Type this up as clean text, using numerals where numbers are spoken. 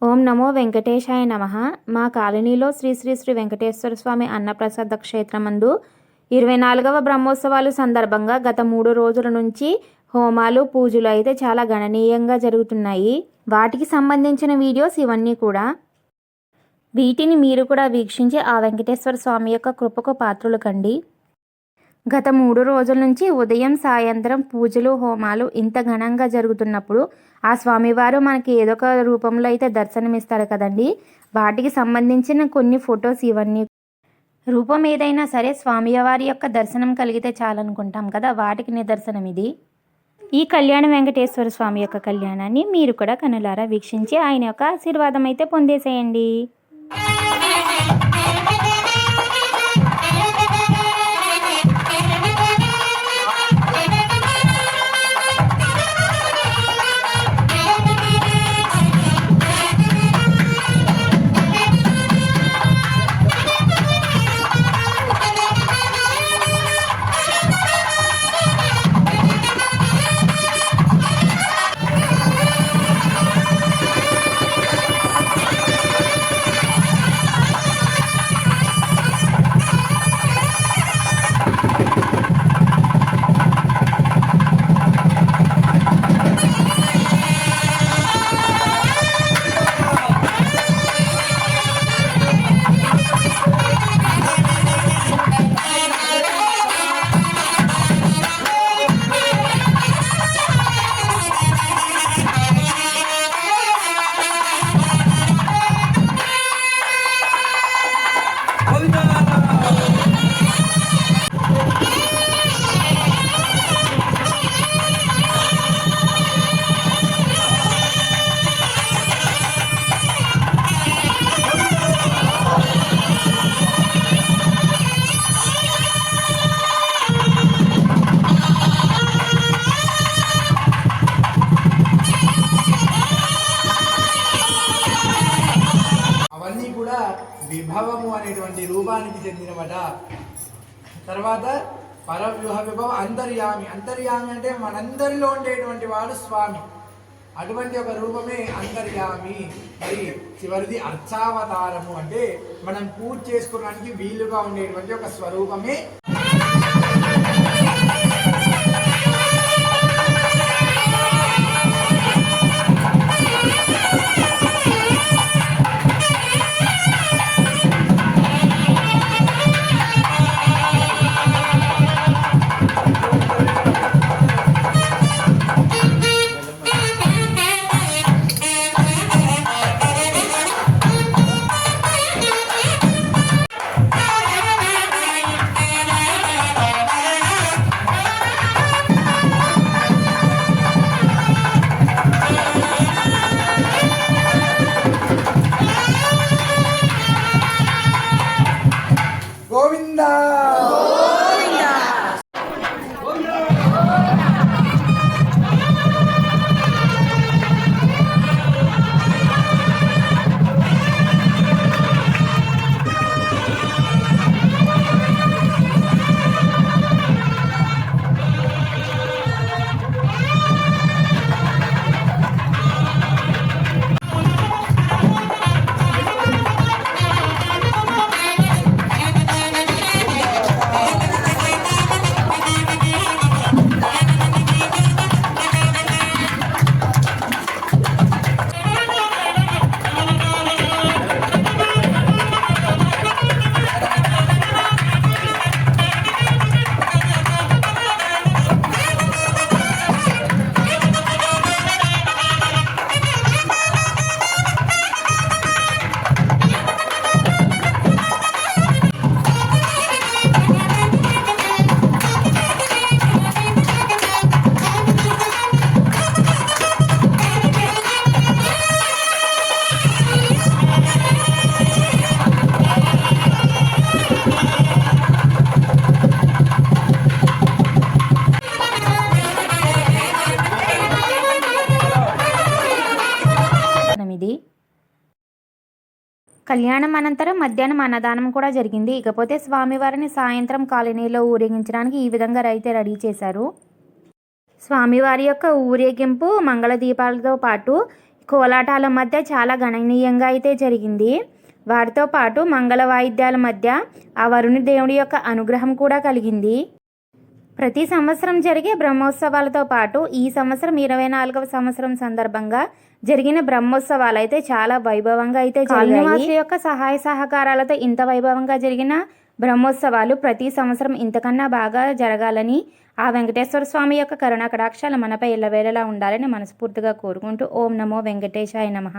ఓం నమో వెంకటేశాయ నమః. మా కాలనీలో శ్రీ శ్రీ శ్రీ వెంకటేశ్వర స్వామి అన్నప్రసాద క్షేత్రమందు 24వ బ్రహ్మోత్సవాలు సందర్భంగా గత 3 రోజుల నుంచి హోమాలు పూజలు అయితే చాలా గణనీయంగా జరుగుతున్నాయి. వాటికి సంబంధించిన వీడియోస్ ఇవన్నీ కూడా. వీటిని మీరు కూడా వీక్షించి ఆ వెంకటేశ్వర స్వామి యొక్క కృపకు పాత్రులు కండి. గత 3 రోజుల నుంచి ఉదయం సాయంత్రం పూజలు హోమాలు ఇంత ఘనంగా జరుగుతున్నప్పుడు ఆ స్వామివారు మనకి ఏదో ఒక రూపంలో అయితే దర్శనమిస్తారు కదండి. వాటికి సంబంధించిన కొన్ని ఫొటోస్ ఇవన్నీ. రూపం ఏదైనా సరే స్వామివారి యొక్క దర్శనం కలిగితే చాలనుకుంటాం కదా, వాటికి నిదర్శనం ఇది. ఈ కళ్యాణ వెంకటేశ్వర స్వామి యొక్క కళ్యాణాన్ని మీరు కూడా కనులారా వీక్షించి ఆయన యొక్క ఆశీర్వాదం అయితే పొందేసేయండి. విభవము అనేటువంటి రూపానికి చెందినవట. తర్వాత పరవ్యూహ విభవ అంతర్యామి. అంతర్యామి అంటే మనందరిలో ఉండేటువంటి వాడు స్వామి. అటువంటి ఒక రూపమే అంతర్యామి. మరి చివరిది అర్చావతారము అంటే మనం పూజ చేసుకోవడానికి వీలుగా ఉండేటువంటి ఒక స్వరూపమే. కళ్యాణం అనంతరం మధ్యాహ్నం అన్నదానం కూడా జరిగింది. ఇకపోతే స్వామివారిని సాయంత్రం కాలనీలో ఊరేగించడానికి ఈ విధంగా అయితే రెడీ చేశారు. స్వామివారి యొక్క ఊరేగింపు మంగళ దీపాలతో పాటు కోలాటాల మధ్య చాలా గణనీయంగా అయితే జరిగింది. వాటితో పాటు మంగళ వాయిద్యాల మధ్య ఆ వరుణి దేవుడి యొక్క అనుగ్రహం కూడా కలిగింది. ప్రతి సంవత్సరం జరిగే బ్రహ్మోత్సవాలతో పాటు ఈ సంవత్సరం 24వ సంవత్సరం సందర్భంగా జరిగిన బ్రహ్మోత్సవాలు అయితే చాలా వైభవంగా అయితే జరిగాయి. యొక్క సహాయ సహకారాలతో ఇంత వైభవంగా జరిగిన బ్రహ్మోత్సవాలు ప్రతి సంవత్సరం ఇంతకన్నా బాగా జరగాలని, ఆ వెంకటేశ్వర స్వామి యొక్క కరుణా కటాక్షాలు మనపై ఎల్లవేళలా ఉండాలని మనస్ఫూర్తిగా కోరుకుంటూ ఓం నమో వెంకటేశాయ నమః.